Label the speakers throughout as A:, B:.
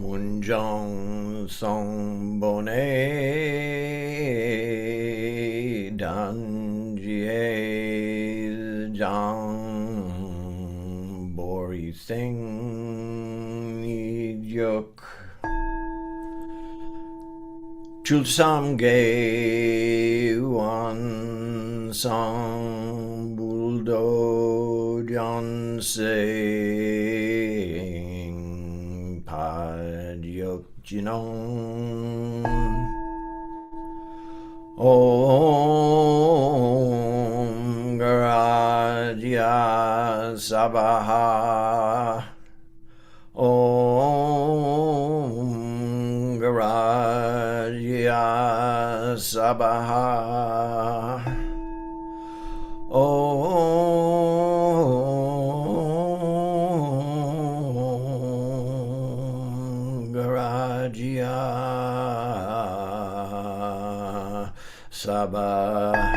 A: Munjong Song Bone Dan Jie Jang Bori Sing Juk Chulsam Ge Wan Song Buldo Jan Sing Pad Yok Jinong Om Garaja Sabaha Om Garaja Sabaha Om Garaja Sabaha.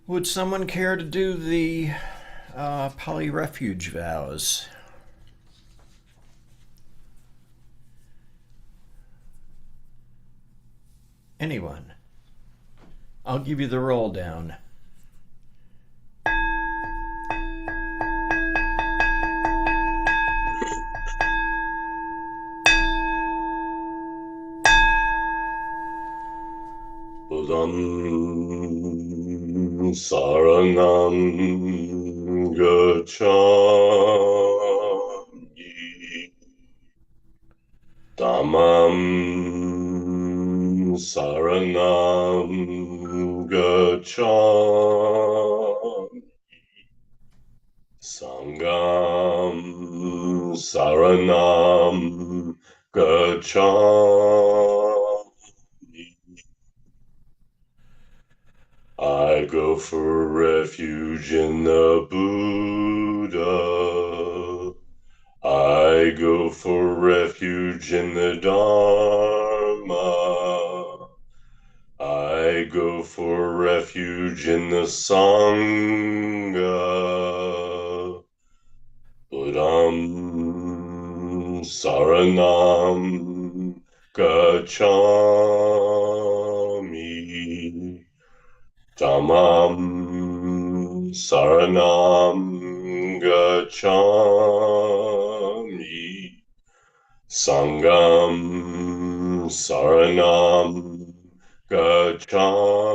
A: Would someone care to do the Pali Refuge vows? Anyone? I'll give you the roll down.
B: Buddham Saranam Gacchami Dhammam Saranam Gacchami Sangam Saranam Gacchami. I go for refuge in the Buddha. I go for refuge in the Dharma. I go for refuge in the Sangha. Buddham Saranam Gacchami. Dhammam Saranam Gacchami. Sangam Saranam Gacchami.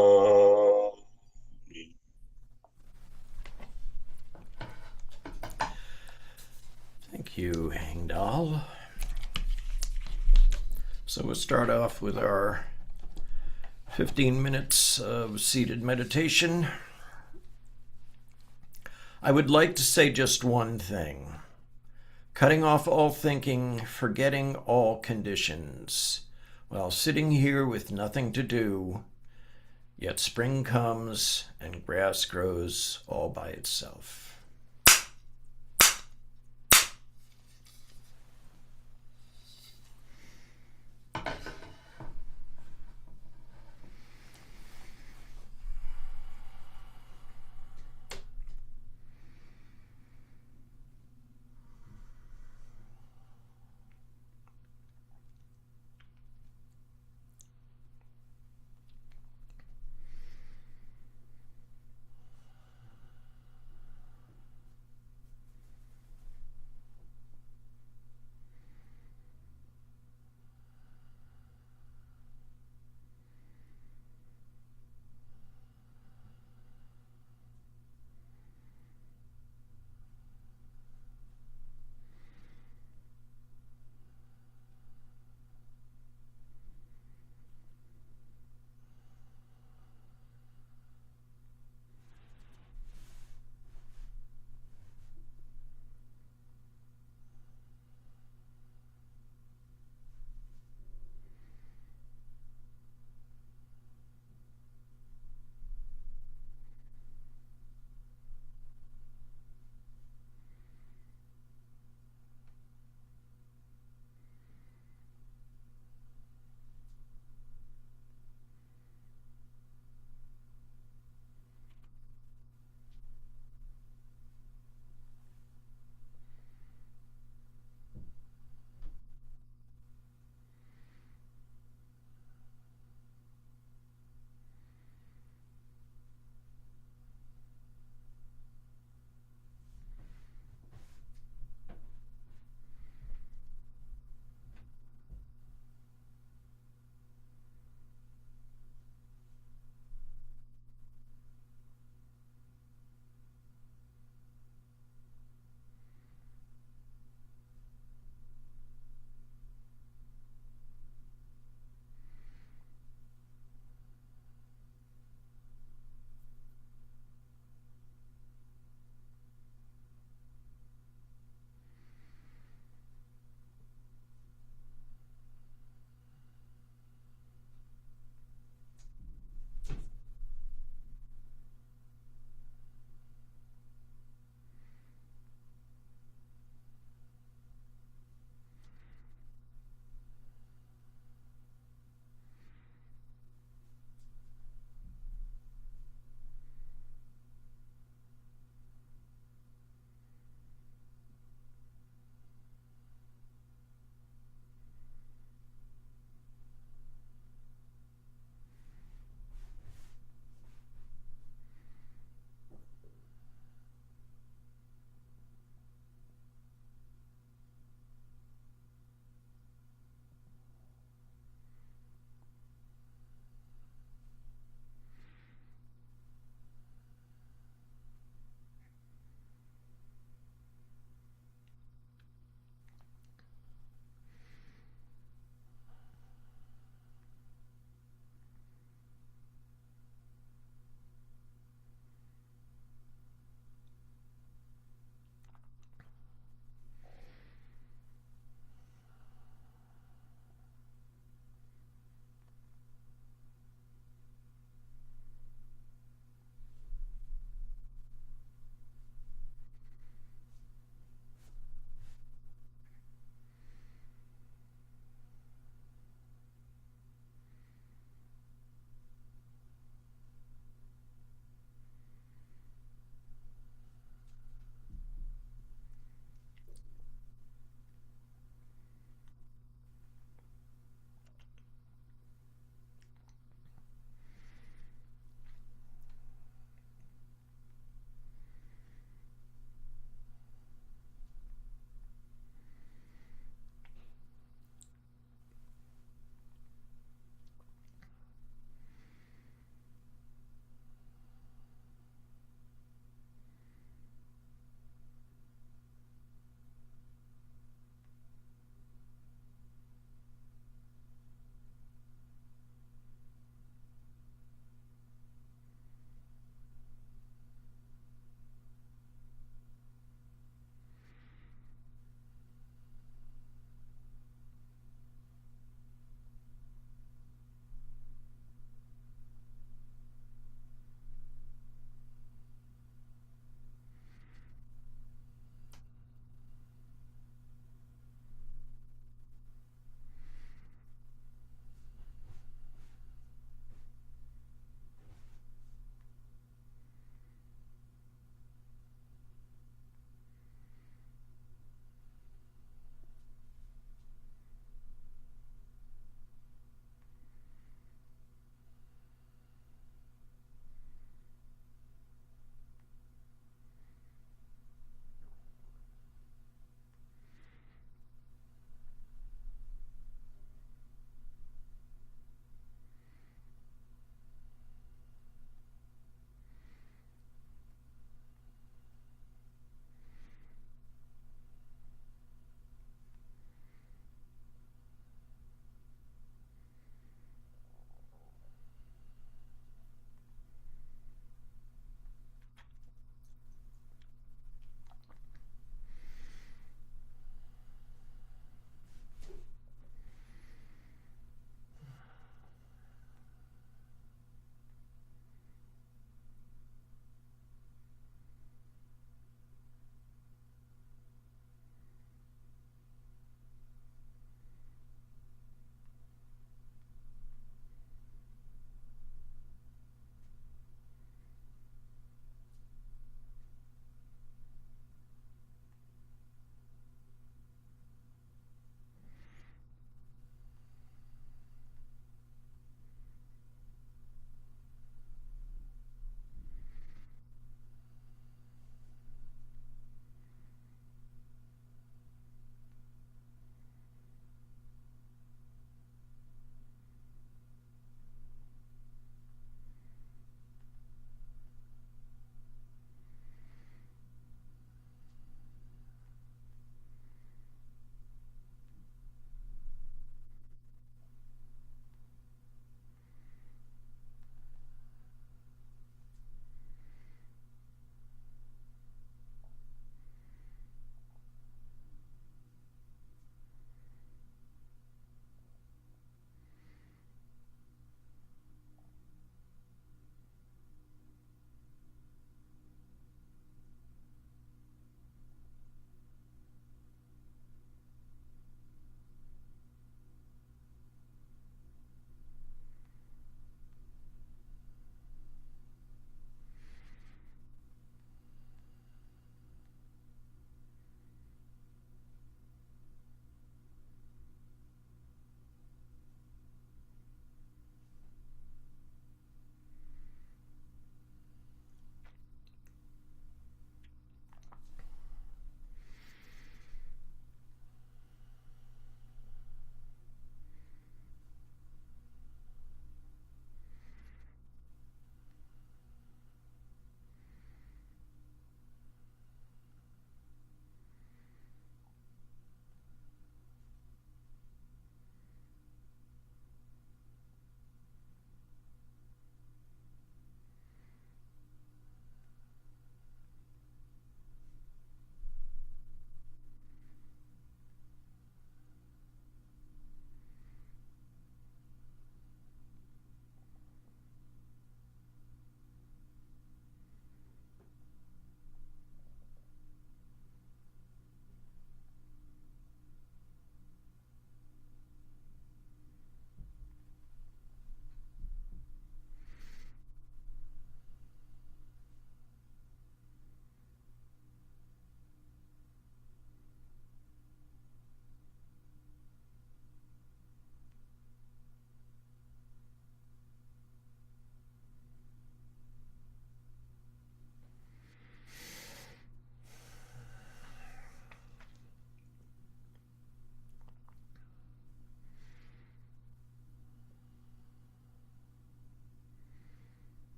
A: Thank you, Hangdal. So we'll start off with our 15 minutes of seated meditation. I would like to say just one thing. Cutting off all thinking, forgetting all conditions, while sitting here with nothing to do, yet spring comes and grass grows all by itself.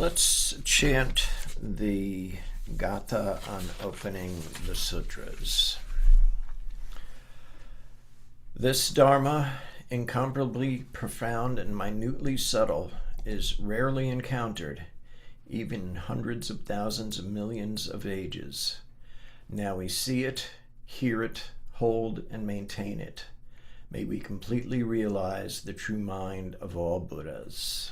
A: Let's chant the Gatha on opening the sutras. This Dharma, incomparably profound and minutely subtle, is rarely encountered, even in hundreds of thousands of millions of ages. Now we see it, hear it, hold, and maintain it. May we completely realize the true mind of all Buddhas.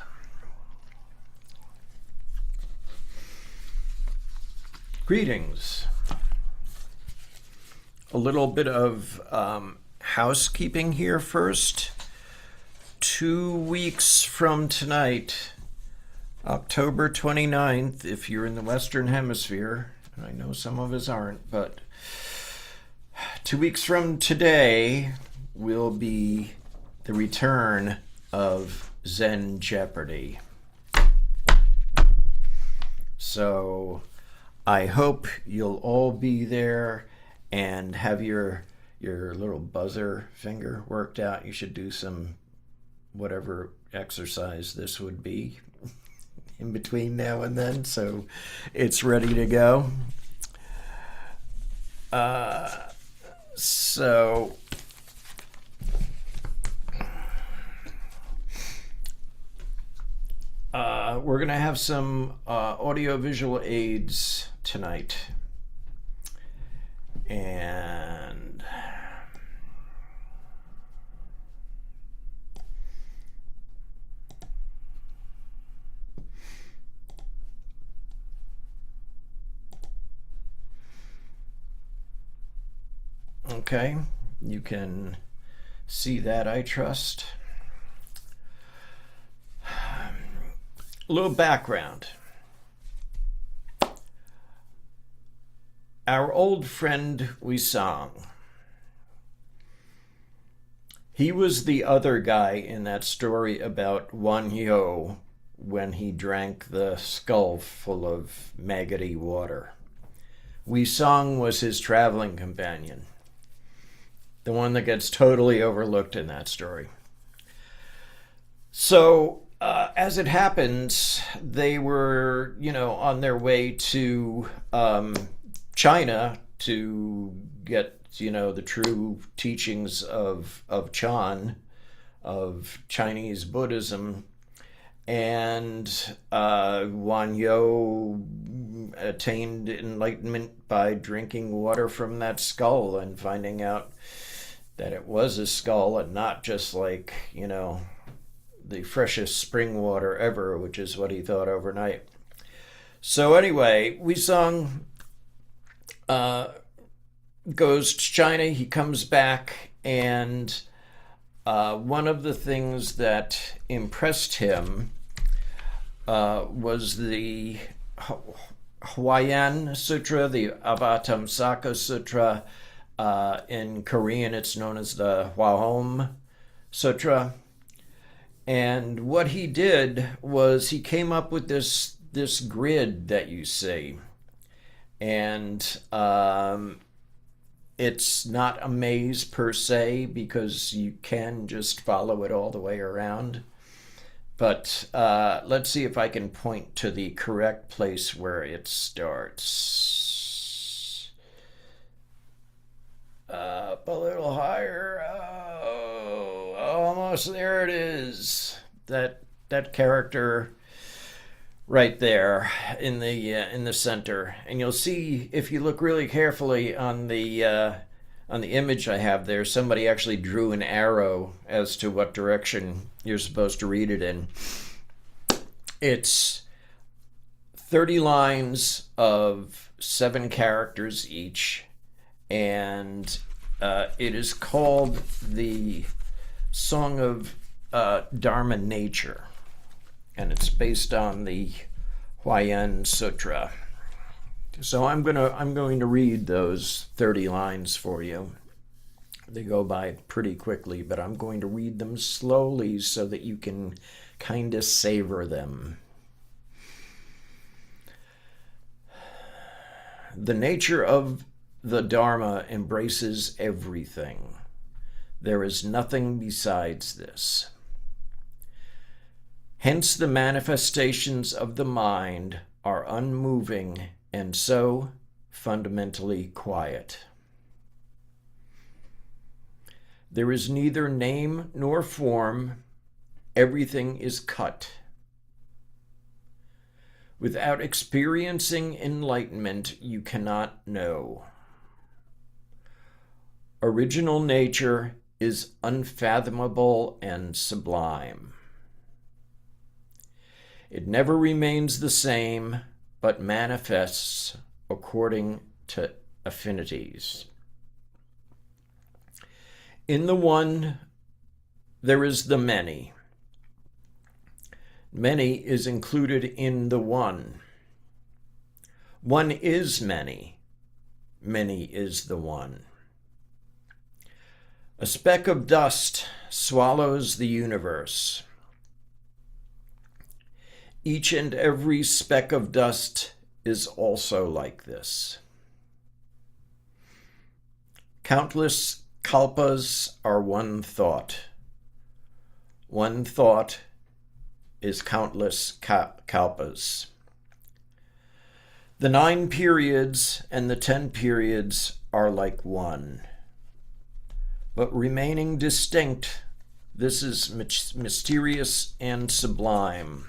A: Greetings. A little bit of housekeeping here first. 2 weeks from tonight, October 29th, if you're in the Western Hemisphere, and I know some of us aren't, but 2 weeks from today will be the return of Zen Jeopardy. So I hope you'll all be there and have your little buzzer finger worked out. You should do some whatever exercise this would be in between now and then, so it's ready to go. We're going to have some audio-visual aids tonight. And okay, you can see that, I trust. A little background. Our old friend Wisang, he was the other guy in that story about Wan Yo when he drank the skull full of maggoty water. Wisang was his traveling companion, the one that gets totally overlooked in that story. So, as it happens, they were, on their way to China to get, the true teachings of Chan, of Chinese Buddhism. And Wan Yo attained enlightenment by drinking water from that skull and finding out that it was a skull and not just like, the freshest spring water ever, which is what he thought overnight. So anyway, Wisang goes to China. He comes back, and one of the things that impressed him was the Huayan Sutra, the Avatamsaka Sutra. In Korean, it's known as the Hwahom Sutra. And what he did was he came up with this grid that you see, and it's not a maze per se because you can just follow it all the way around. But let's see if I can point to the correct place where it starts. Up a little higher. Oh, almost there it is. That character right there in the center, and you'll see if you look really carefully on the image I have there, somebody actually drew an arrow as to what direction you're supposed to read it in. It's 30 lines of 7 characters each, and it is called the Song of Dharma Nature, and it's based on the Huayan Sutra. So I'm going to read those 30 lines for you. They go by pretty quickly, but I'm going to read them slowly so that you can kind of savor them. The nature of the Dharma embraces everything. There is nothing besides this. Hence the manifestations of the mind are unmoving and so fundamentally quiet. There is neither name nor form. Everything is cut. Without experiencing enlightenment, you cannot know. Original nature is unfathomable and sublime. It never remains the same, but manifests according to affinities. In the one, there is the many. Many is included in the one. One is many. Many is the one. A speck of dust swallows the universe. Each and every speck of dust is also like this. Countless kalpas are one thought. One thought is countless kalpas. The 9 periods and the 10 periods are like one. But remaining distinct, this is mysterious and sublime.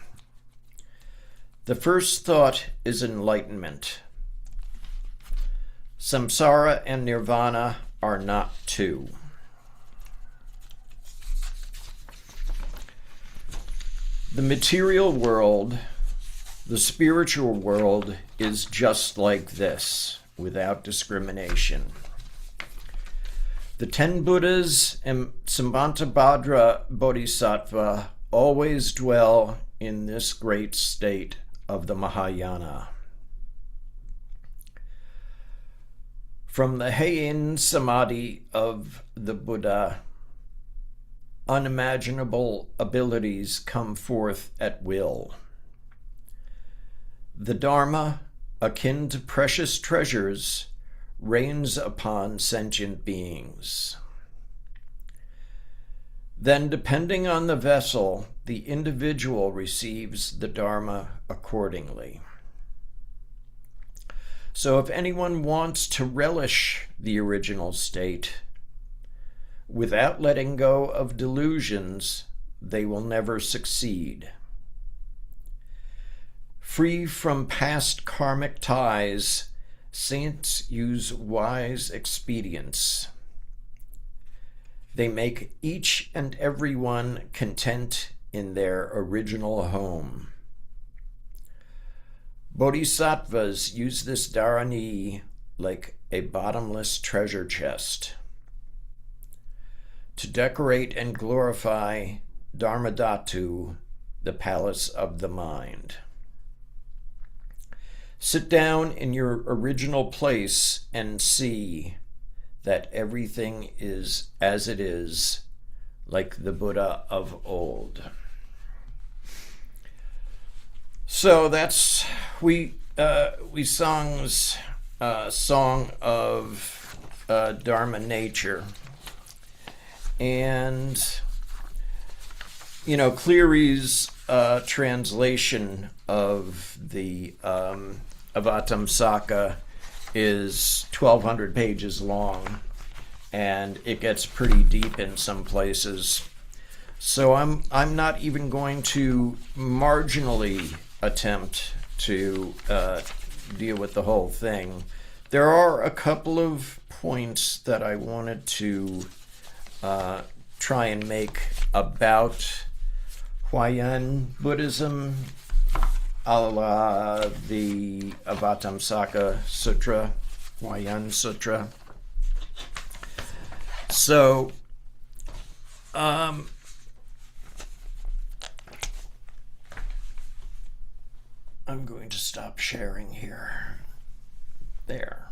A: The first thought is enlightenment. Samsara and nirvana are not two. The material world, the spiritual world, is just like this, without discrimination. The 10 Buddhas and Sambandhabhadra Bodhisattva always dwell in this great state of the Mahayana. From the Heian Samadhi of the Buddha, unimaginable abilities come forth at will. The Dharma, akin to precious treasures, rains upon sentient beings. Then, depending on the vessel, the individual receives the Dharma accordingly. So if anyone wants to relish the original state, without letting go of delusions, they will never succeed. Free from past karmic ties, saints use wise expedients. They make each and every one content in their original home. Bodhisattvas use this dharani like a bottomless treasure chest to decorate and glorify Dharmadhatu, the palace of the mind. Sit down in your original place and see that everything is as it is, like the Buddha of old. So that's we sung's song of Dharma nature, and Cleary's translation of the Avatamsaka is 1,200 pages long, and it gets pretty deep in some places. So I'm not even going to marginally attempt to deal with the whole thing. There are a couple of points that I wanted to try and make about Huayan Buddhism, a la the Avatamsaka Sutra, Huayan Sutra. So, I'm going to stop sharing here. There.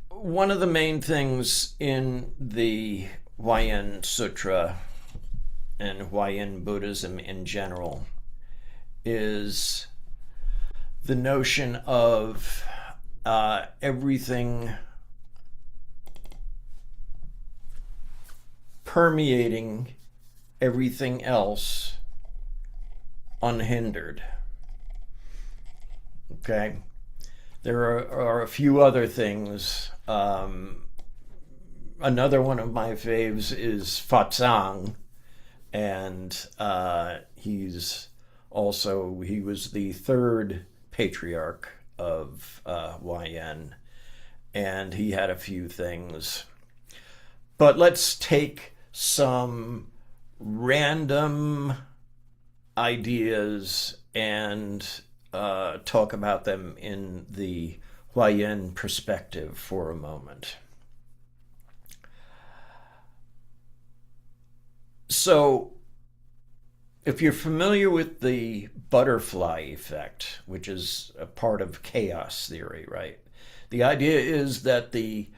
A: One of the main things in the Huayan Sutra and Huayan Buddhism in general is the notion of everything permeating everything else unhindered. Okay? There are a few other things. Another one of my faves is Fatzang, and he was the third patriarch of Huayan, and he had a few things. But let's take some random ideas and talk about them in the Huayan perspective for a moment. So, if you're familiar with the butterfly effect, which is a part of chaos theory, right? The idea is that the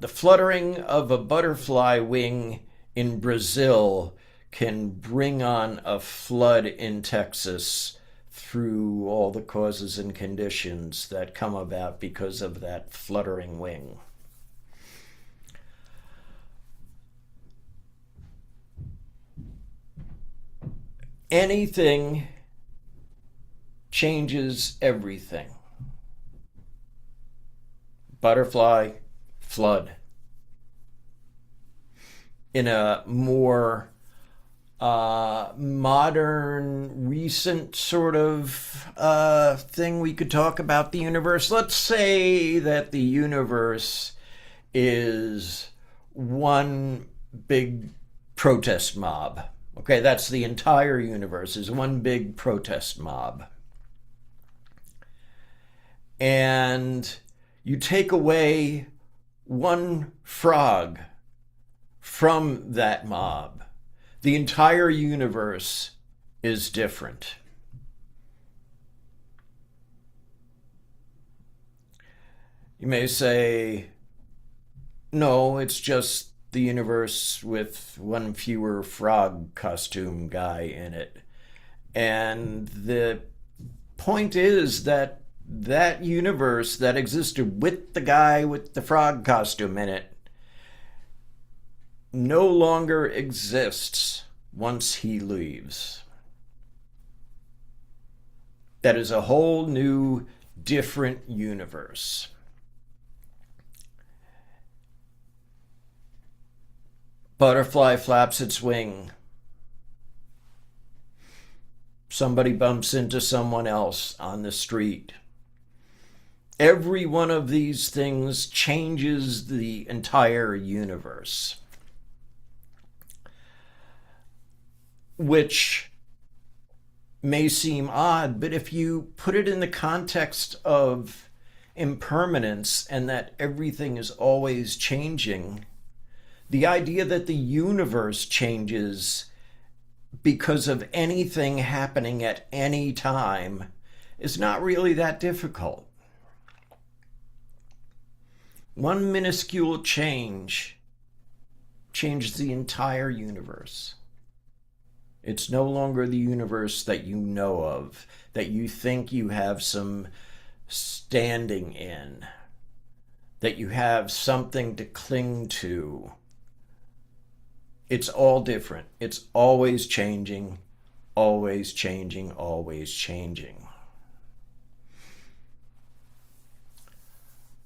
A: fluttering of a butterfly wing in Brazil can bring on a flood in Texas through all the causes and conditions that come about because of that fluttering wing. Anything changes everything. Butterfly, flood. In a more modern, recent sort of thing, we could talk about the universe. Let's say that the universe is one big protest mob. Okay, that's the entire universe, is one big protest mob. And you take away one frog from that mob, the entire universe is different. You may say, no, it's just the universe with one fewer frog costume guy in it. And the point is that that universe that existed with the guy with the frog costume in it no longer exists once he leaves. That is a whole new, different universe. Butterfly flaps its wing. Somebody bumps into someone else on the street. Every one of these things changes the entire universe, which may seem odd, but if you put it in the context of impermanence and that everything is always changing, the idea that the universe changes because of anything happening at any time is not really that difficult. One minuscule change changes the entire universe. It's no longer the universe that you know of, that you think you have some standing in, that you have something to cling to. It's all different. It's always changing, always changing, always changing.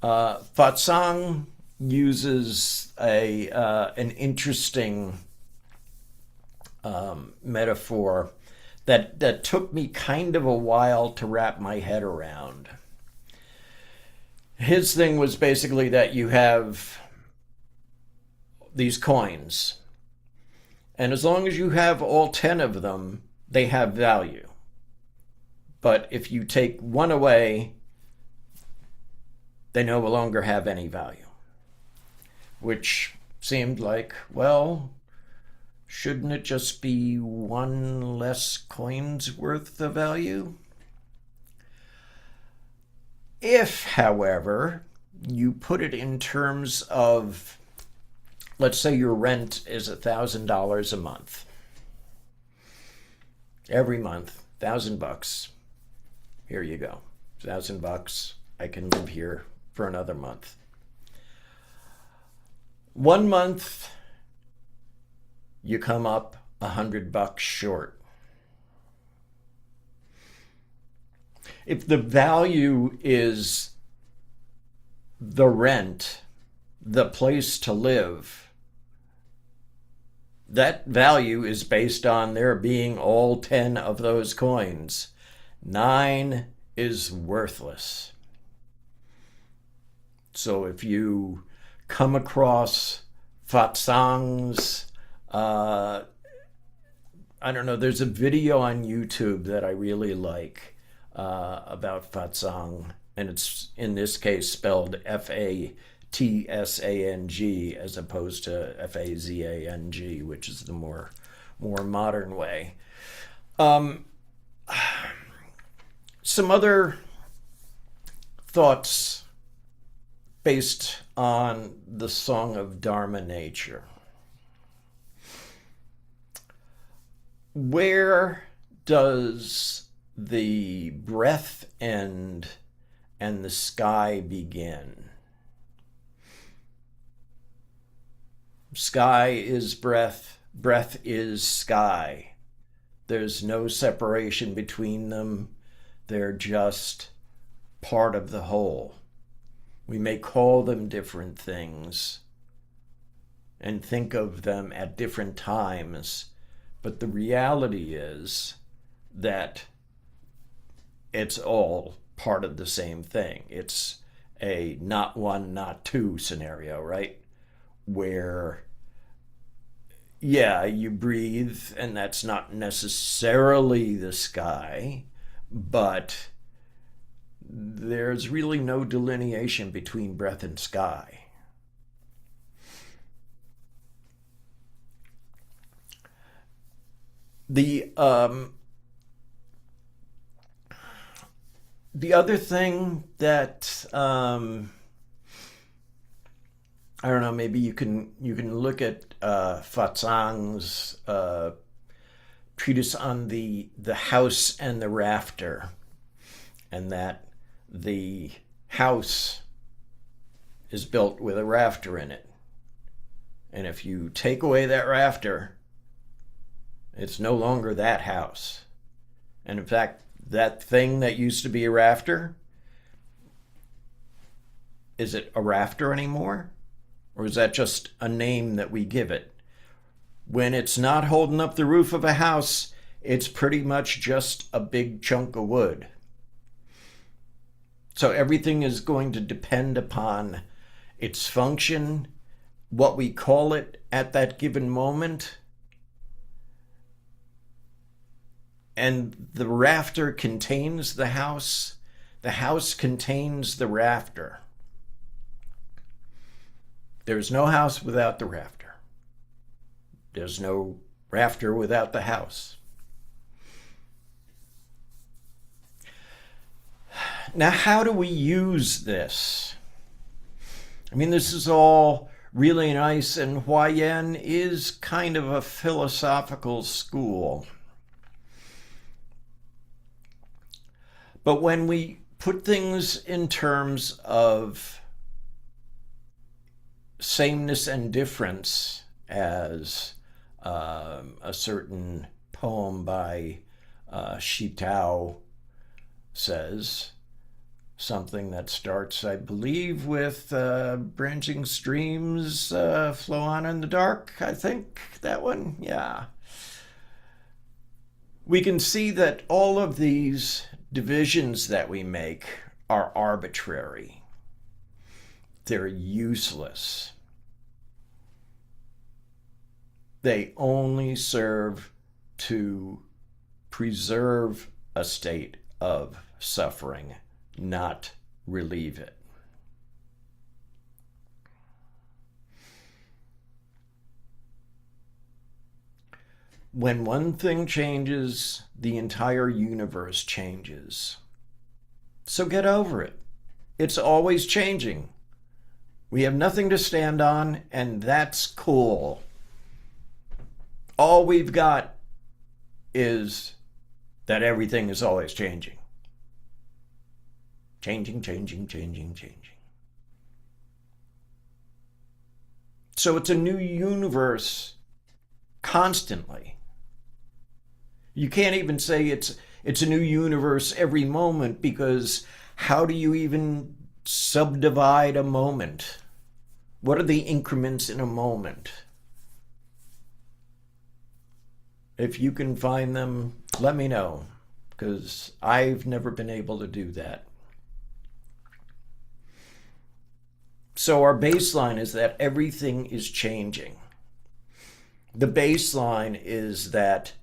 A: Fatsang uses an interesting metaphor that took me kind of a while to wrap my head around. His thing was basically that you have these coins, and as long as you have all 10 of them, they have value. But if you take one away, they no longer have any value. Which seemed like, well, shouldn't it just be one less coin's worth of value? If, however, you put it in terms of, let's say your rent is $1,000 a month. Every month, $1,000. Here you go. $1,000. I can live here for another month. 1 month, you come up $100 short. If the value is the rent, the place to live, that value is based on there being all 10 of those coins. 9 is worthless. So if you come across Fatsang's, I don't know, there's a video on YouTube that I really like about Fatsang, and it's in this case spelled Fatsang as opposed to Fazang, which is the more modern way. Some other thoughts based on the Song of Dharma Nature. Where does the breath end and the sky begin? Sky is breath, breath is sky. There's no separation between them. They're just part of the whole. We may call them different things and think of them at different times, but the reality is that it's all part of the same thing. It's a not one, not two scenario, right? Where, yeah, you breathe, and that's not necessarily the sky, but there's really no delineation between breath and sky. The other thing that I don't know, maybe you can look at Fatsang's treatise on the house and the rafter, and that the house is built with a rafter in it. And if you take away that rafter, it's no longer that house. And in fact, that thing that used to be a rafter, is it a rafter anymore? Or is that just a name that we give it? When it's not holding up the roof of a house, it's pretty much just a big chunk of wood. So everything is going to depend upon its function, what we call it at that given moment. And the rafter contains the house contains the rafter. There's no house without the rafter. There's no rafter without the house. Now, how do we use this? I mean, this is all really nice, and Huayan is kind of a philosophical school. But when we put things in terms of sameness and difference, as a certain poem by Shi Tao says, something that starts, I believe, with branching streams flow on in the dark. I think that one, yeah. We can see that all of these divisions that we make are arbitrary. They're useless. They only serve to preserve a state of suffering, not relieve it. When one thing changes, the entire universe changes. So get over it. It's always changing. We have nothing to stand on, and that's cool. All we've got is that everything is always changing. Changing, changing, changing, changing. So it's a new universe constantly. You can't even say it's a new universe every moment, because how do you even subdivide a moment? What are the increments in a moment? If you can find them, let me know, because I've never been able to do that. So our baseline is that everything is changing. The baseline is that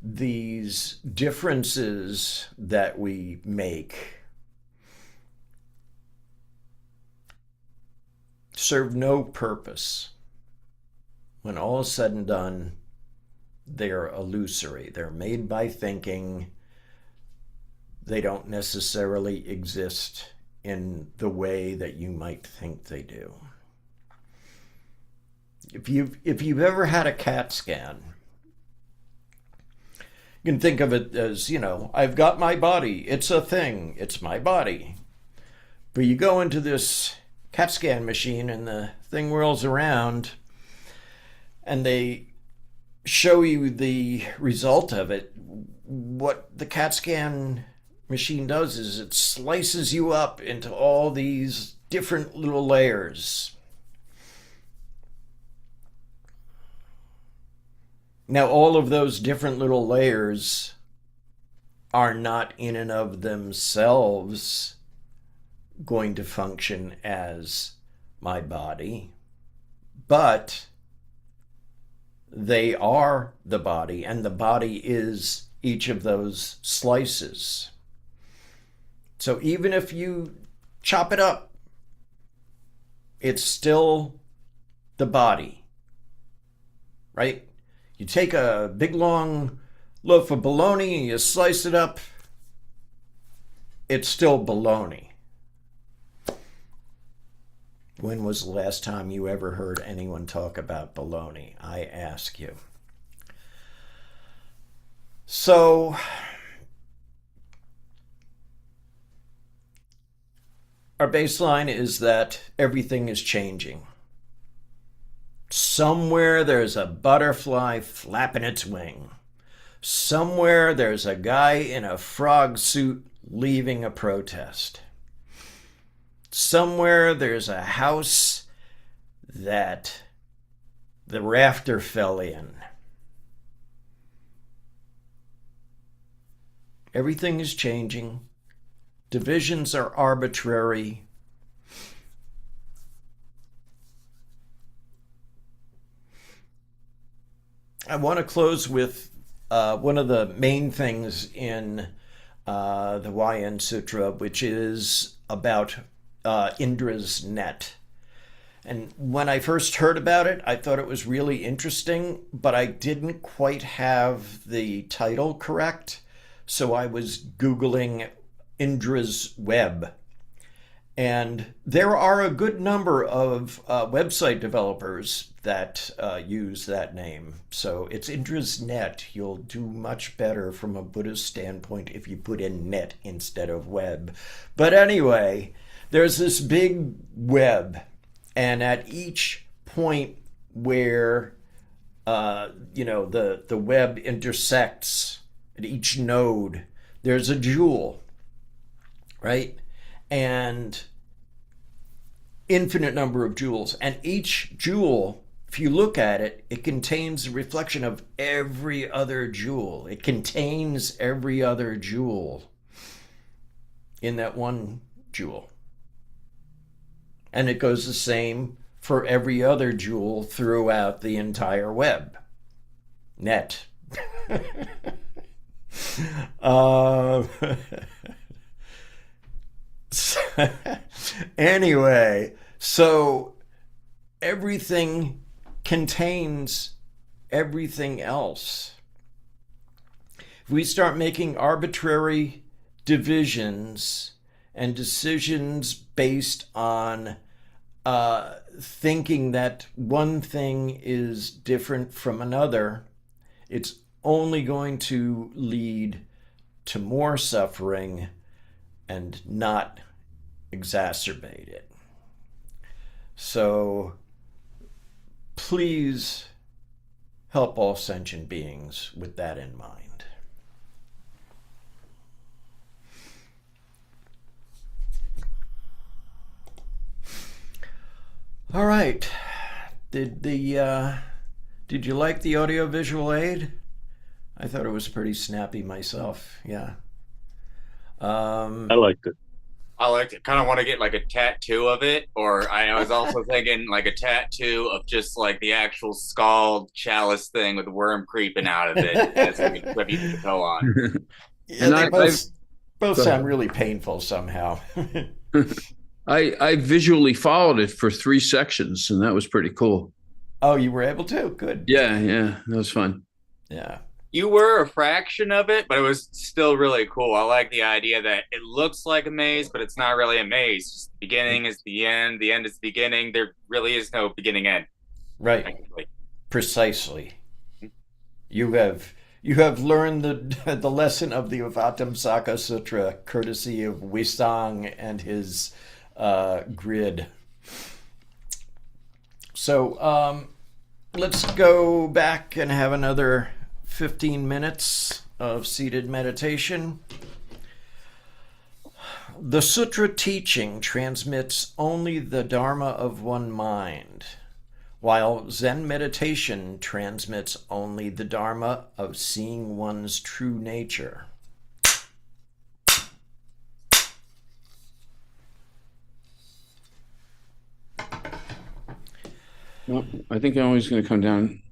A: these differences that we make serve no purpose. When all is said and done, they're illusory. They're made by thinking. They don't necessarily exist in the way that you might think they do. If you've ever had a CAT scan, you can think of it as, I've got my body. It's a thing. It's my body. But you go into this CAT scan machine and the thing whirls around and they show you the result of it. What the CAT scan machine does is it slices you up into all these different little layers. Now, all of those different little layers are not in and of themselves going to function as my body, but they are the body, and the body is each of those slices. So even if you chop it up, it's still the body, right? You take a big long loaf of bologna and you slice it up, it's still bologna. When was the last time you ever heard anyone talk about bologna? I ask you. So, our baseline is that everything is changing. Somewhere there's a butterfly flapping its wing. Somewhere there's a guy in a frog suit leaving a protest. Somewhere there's a house that the rafter fell in. Everything is changing. Divisions are arbitrary. I want to close with one of the main things in the YN Sutra, which is about Indra's net. And when I first heard about it, I thought it was really interesting, but I didn't quite have the title correct. So I was Googling Indra's web. And there are a good number of website developers that use that name. So it's IndrasNet. You'll do much better from a Buddhist standpoint if you put in net instead of web. But anyway, there's this big web, and at each point where the web intersects, at each node, there's a jewel, right? And infinite number of jewels. And each jewel, if you look at it, it contains a reflection of every other jewel. It contains every other jewel in that one jewel. And it goes the same for every other jewel throughout the entire web. Net. Anyway, so everything contains everything else. If we start making arbitrary divisions and decisions based on thinking that one thing is different from another, it's only going to lead to more suffering and not exacerbate it. So please help all sentient beings with that in mind. All right. Did you like the audiovisual aid? I thought it was pretty snappy myself. Yeah.
C: I liked it.
D: I like to kind of want to get like a tattoo of it, or I was also thinking like a tattoo of just like the actual scald chalice thing with the worm creeping out of it as like a tribute to the koan.
A: Yeah,
C: And
A: they
C: I-
A: both
C: Go
A: sound
C: ahead.
A: really painful somehow.
C: I visually followed it for 3 sections, and that was pretty cool.
A: Oh, you were able to? Good.
C: Yeah, that was fun.
A: Yeah.
D: You were a fraction of it, but it was still really cool. I like the idea that it looks like a maze, but it's not really a maze. Just the beginning is the end is the beginning. There really is no beginning end.
A: Right.
D: Technically.
A: Precisely. You have learned the lesson of the Avatamsaka Sutra courtesy of Wisang and his grid. So let's go back and have another 15 minutes of seated meditation. The sutra teaching transmits only the Dharma of one mind, while Zen meditation transmits only the Dharma of seeing one's true nature.
C: Well, I think I'm always going to come down.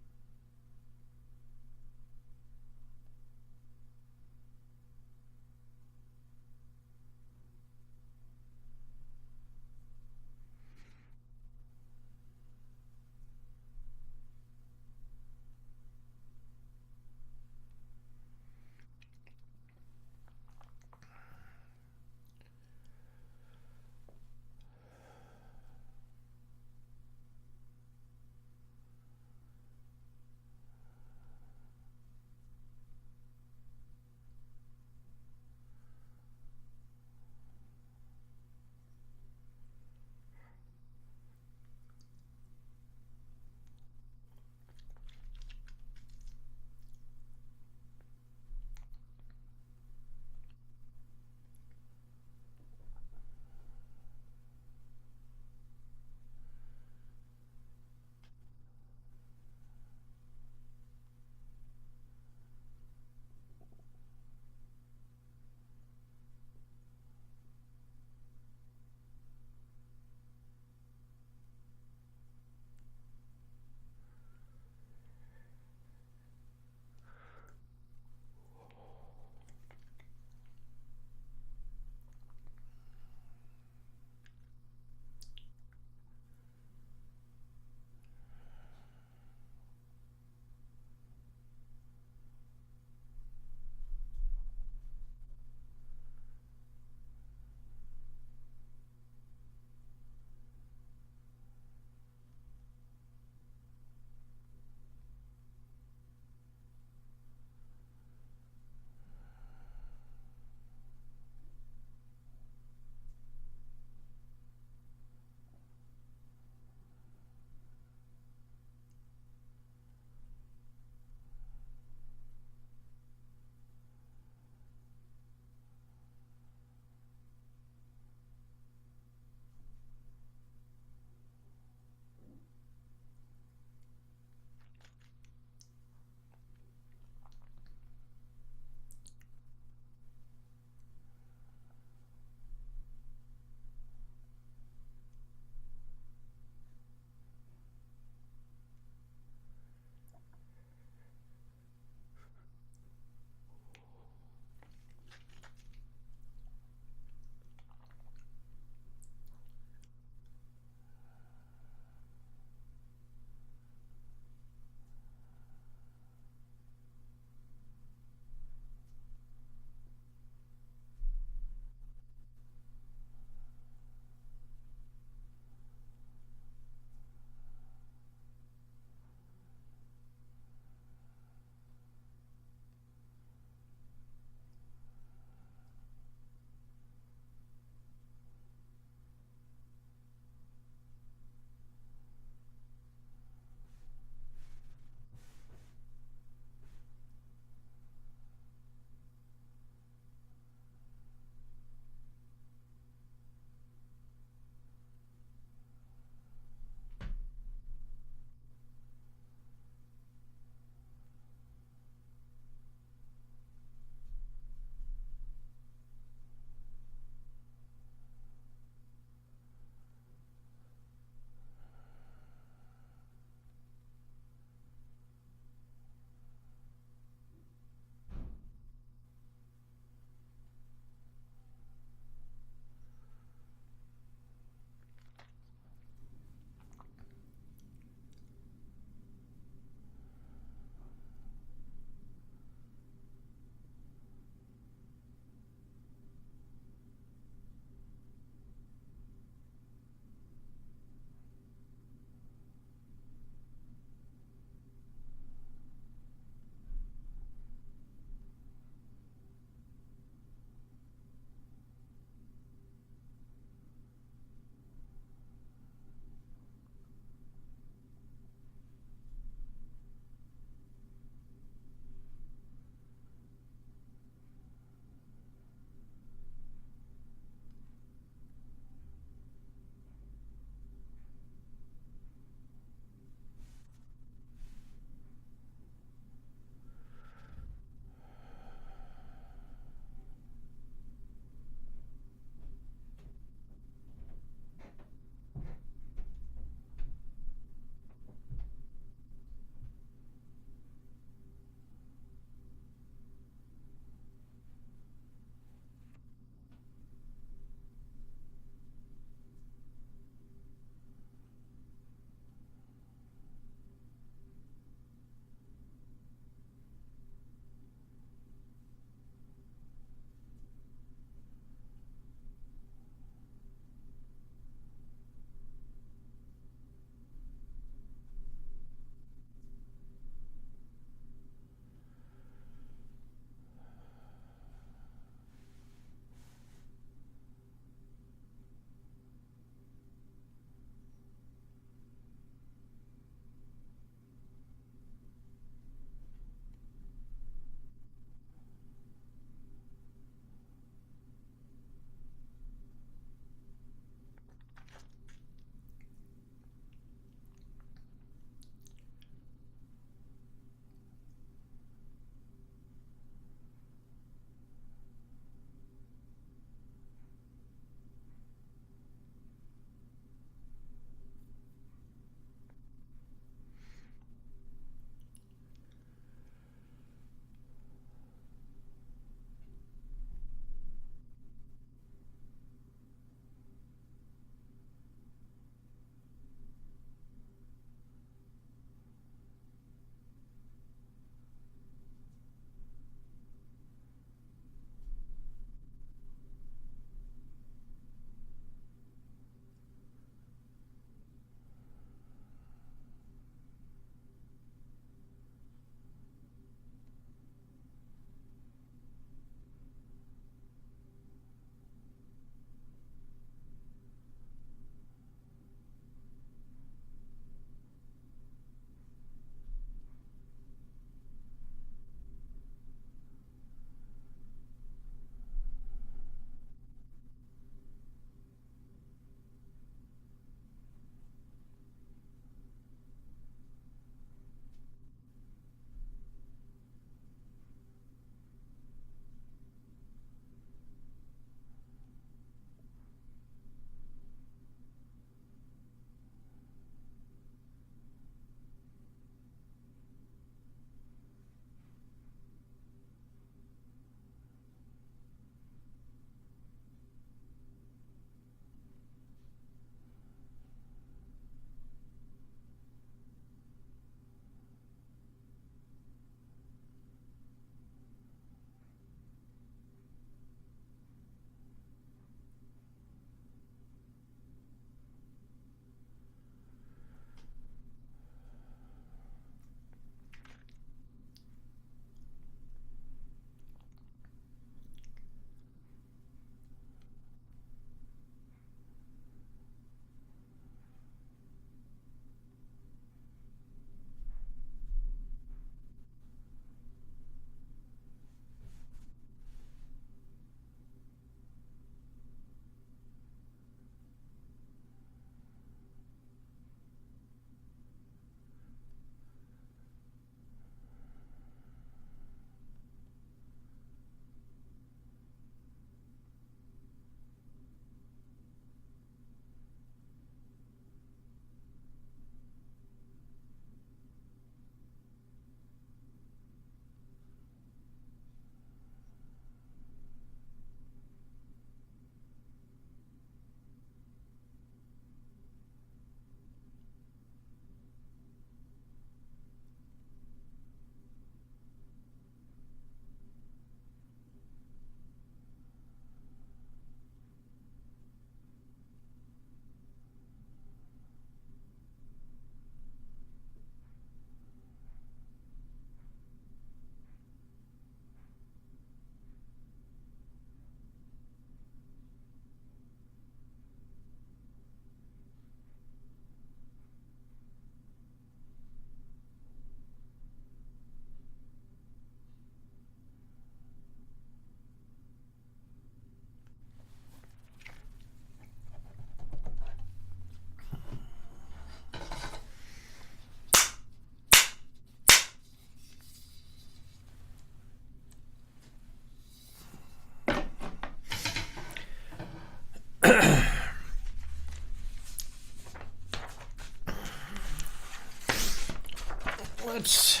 A: Let's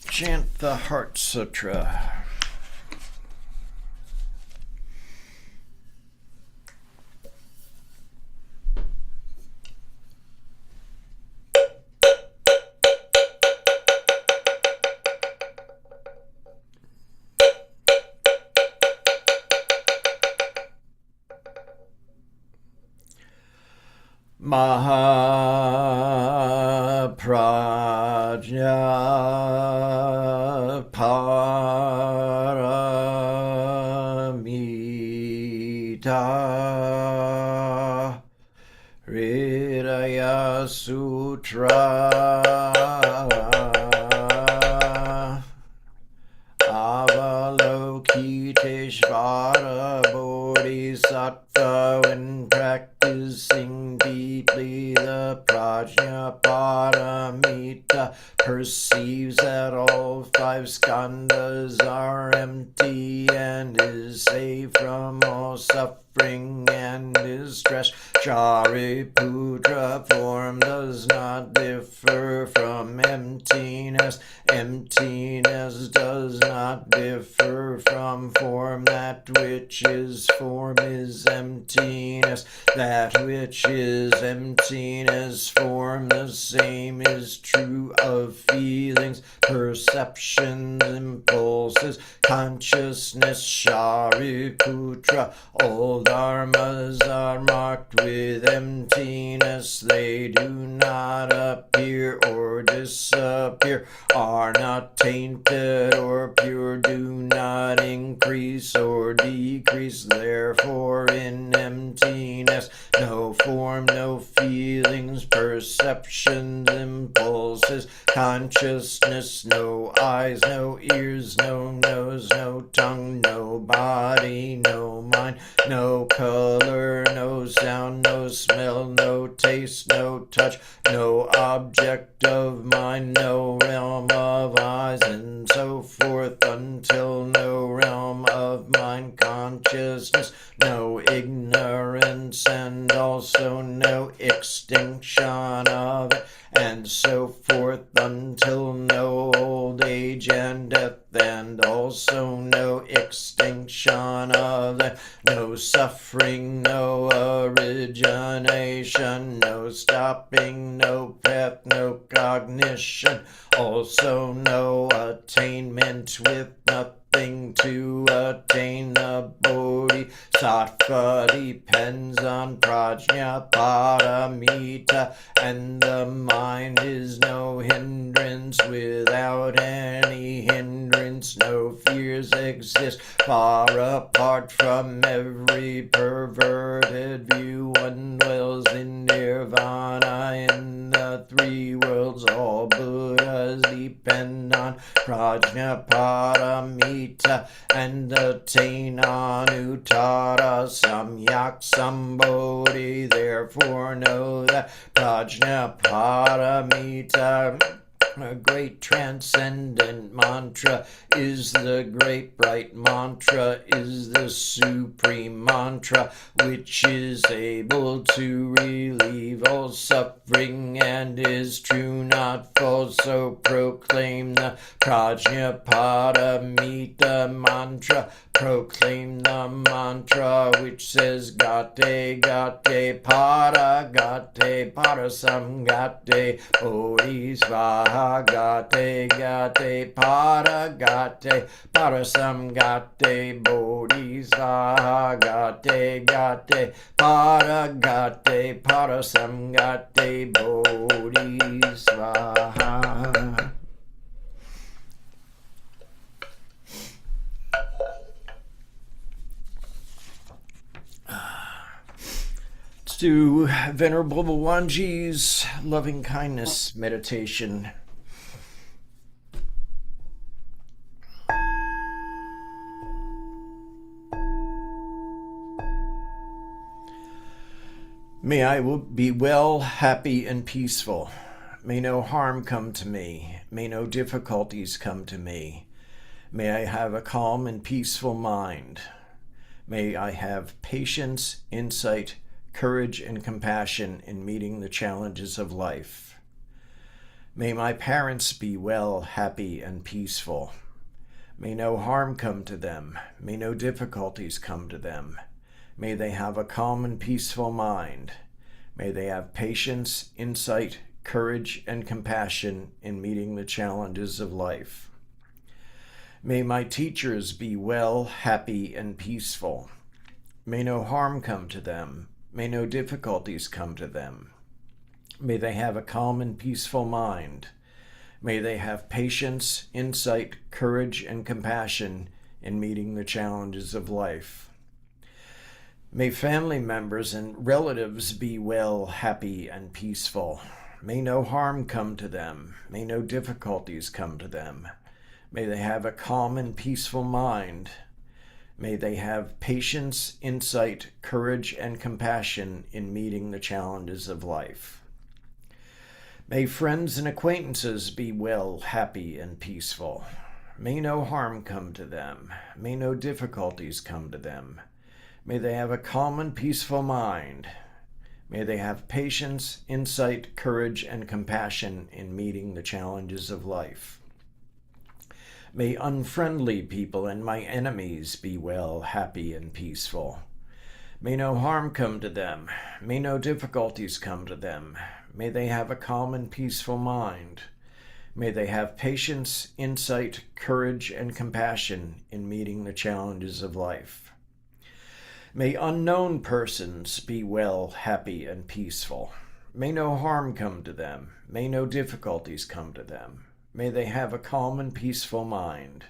A: chant the Heart Sutra. Mahaprajna Paramita Hridaya Sutra Avalokiteshvara Bodhisattva, when practicing deeply the Prajna Paramita, perceives that all five skandhas are empty and is safe from all suffering and distress. Shariputra, form does not differ from emptiness. Emptiness does not differ from form. That which is form is emptiness. That which is emptiness, form. The same is true of feelings, perceptions, impulses, consciousness. Shariputra, all dharmas are marked with emptiness. They do not appear or disappear, are not tainted or pure, do not increase or decrease. Therefore in emptiness, no form, no feelings, perceptions, impulses, consciousness, no eyes, no ears, no nose, no tongue, no body, no mind, no color, no sound, no smell, no taste, no touch, no object of mind, no realm of eyes, and so forth, until no realm of mind consciousness, no ignorance, and also no extinction of it, and so forth, until no old age and death, and also no extinction of it, no suffering, no origination, no stopping, no path, no cognition, also no attainment, with nothing to attain. The Bodhisattva depends on Prajna Paramita, and the mind is no hindrance. Without any hindrance, no fears exist. Far apart from every perverted view, one dwells in nirvana. In the three worlds, all Buddhas depend on Prajna Paramita and attain Anuttara Samyak Sambodhi. Therefore know that Prajna Paramita, a great transcendent mantra, is the great bright mantra, is the supreme mantra, which is able to relieve all suffering and is true, not false. So proclaim the Prajna Paramita mantra. Proclaim the mantra which says Gate Gate Para Gate Parasam Gate Bodhisvaha Gate Gate Para Gate Parasam Gate Bodhisvaha Gate Gate Para Gate Parasam Gate Bodhisvaha. Let's do Venerable Bhawanji's loving kindness meditation. May I be well, happy, and peaceful. May no harm come to me. May no difficulties come to me. May I have a calm and peaceful mind. May I have patience, insight, courage, and compassion in meeting the challenges of life. May my parents be well, happy, and peaceful. May no harm come to them. May no difficulties come to them. May they have a calm and peaceful mind. May they have patience, insight, courage, and compassion in meeting the challenges of life. May my teachers be well, happy, and peaceful. May no harm come to them. May no difficulties come to them. May they have a calm and peaceful mind. May they have patience, insight, courage, and compassion in meeting the challenges of life. May family members and relatives be well, happy, and peaceful. May no harm come to them. May no difficulties come to them. May they have a calm and peaceful mind. May they have patience, insight, courage, and compassion in meeting the challenges of life. May friends and acquaintances be well, happy, and peaceful. May no harm come to them. May no difficulties come to them. May they have a calm and peaceful mind. May they have patience, insight, courage, and compassion in meeting the challenges of life. May unfriendly people and my enemies be well, happy, and peaceful. May no harm come to them. May no difficulties come to them. May they have a calm and peaceful mind. May they have patience, insight, courage, and compassion in meeting the challenges of life. May unknown persons be well, happy, and peaceful. May no harm come to them. May no difficulties come to them. May they have a calm and peaceful mind.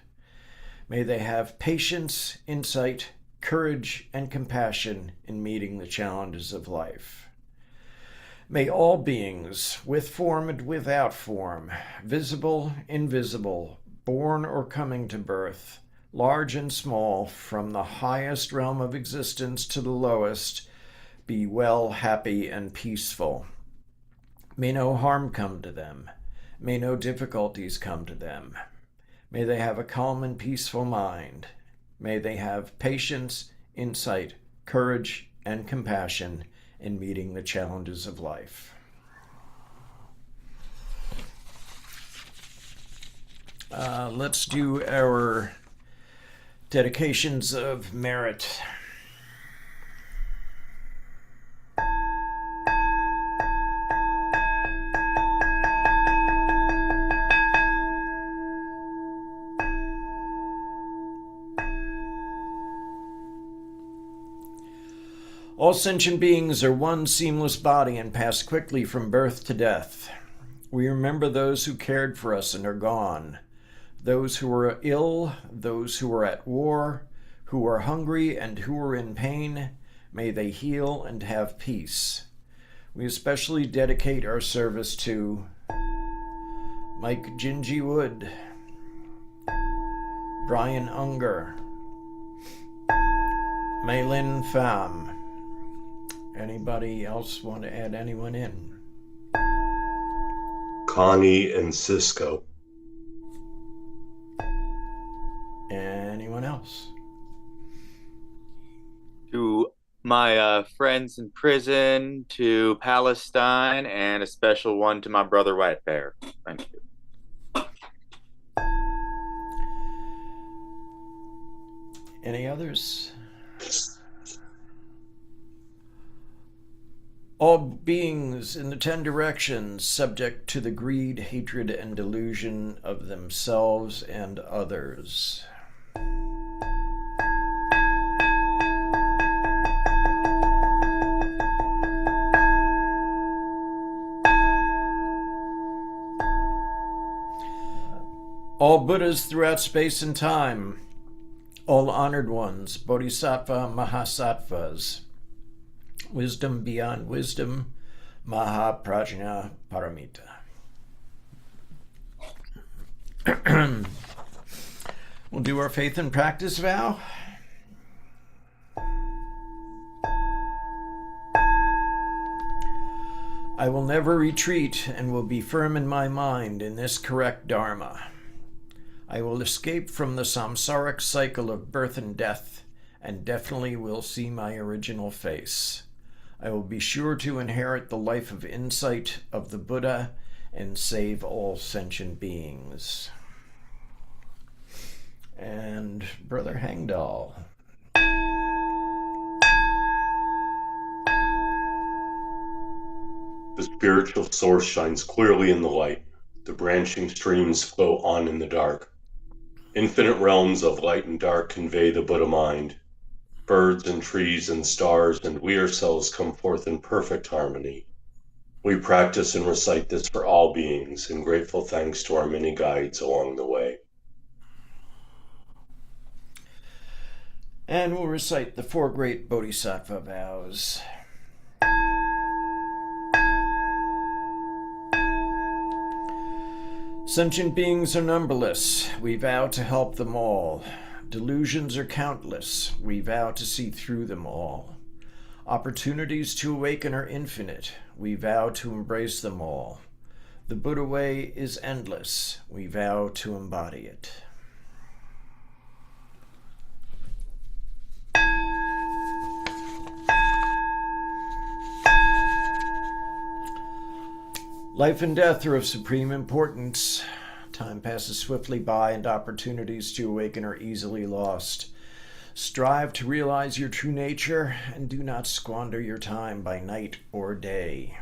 A: May they have patience, insight, courage, and compassion in meeting the challenges of life. May all beings, with form and without form, visible, invisible, born or coming to birth, large and small, from the highest realm of existence to the lowest, be well, happy, and peaceful. May no harm come to them. May no difficulties come to them. May they have a calm and peaceful mind. May they have patience, insight, courage, and compassion in meeting the challenges of life. Let's do our dedications of merit. All sentient beings are one seamless body and pass quickly from birth to death. We remember those who cared for us and are gone, those who are ill, those who are at war, who are hungry and who are in pain. May they heal and have peace. We especially dedicate our service to Mike Gingy Wood, Brian Unger, Maylin Pham. Anybody else want to add anyone in?
B: Connie and Cisco.
A: Anyone else?
D: To my friends in prison, to Palestine, and a special one to my brother White Bear. Thank you.
A: Any others? All beings in the 10 directions subject to the greed, hatred, and delusion of themselves and others. All Buddhas throughout space and time, all honored ones, Bodhisattva Mahasattvas, wisdom beyond wisdom, Mahaprajna Paramita. We'll do our faith and practice vow. I will never retreat and will be firm in my mind in this correct Dharma. I will escape from the samsaric cycle of birth and death and definitely will see my original face. I will be sure to inherit the life of insight of the Buddha and save all sentient beings. And Brother Hangdall.
B: The spiritual source shines clearly in the light. The branching streams flow on in the dark. Infinite realms of light and dark convey the Buddha mind. Birds and trees and stars and we ourselves come forth in perfect harmony. We practice and recite this for all beings, and grateful thanks to our many guides along the way.
A: And we'll recite the 4 great Bodhisattva vows. Sentient beings are numberless. We vow to help them all. Delusions are countless. We vow to see through them all. Opportunities to awaken are infinite. We vow to embrace them all. The Buddha way is endless. We vow to embody it. Life and death are of supreme importance. Time passes swiftly by and opportunities to awaken are easily lost. Strive to realize your true nature and do not squander your time by night or day.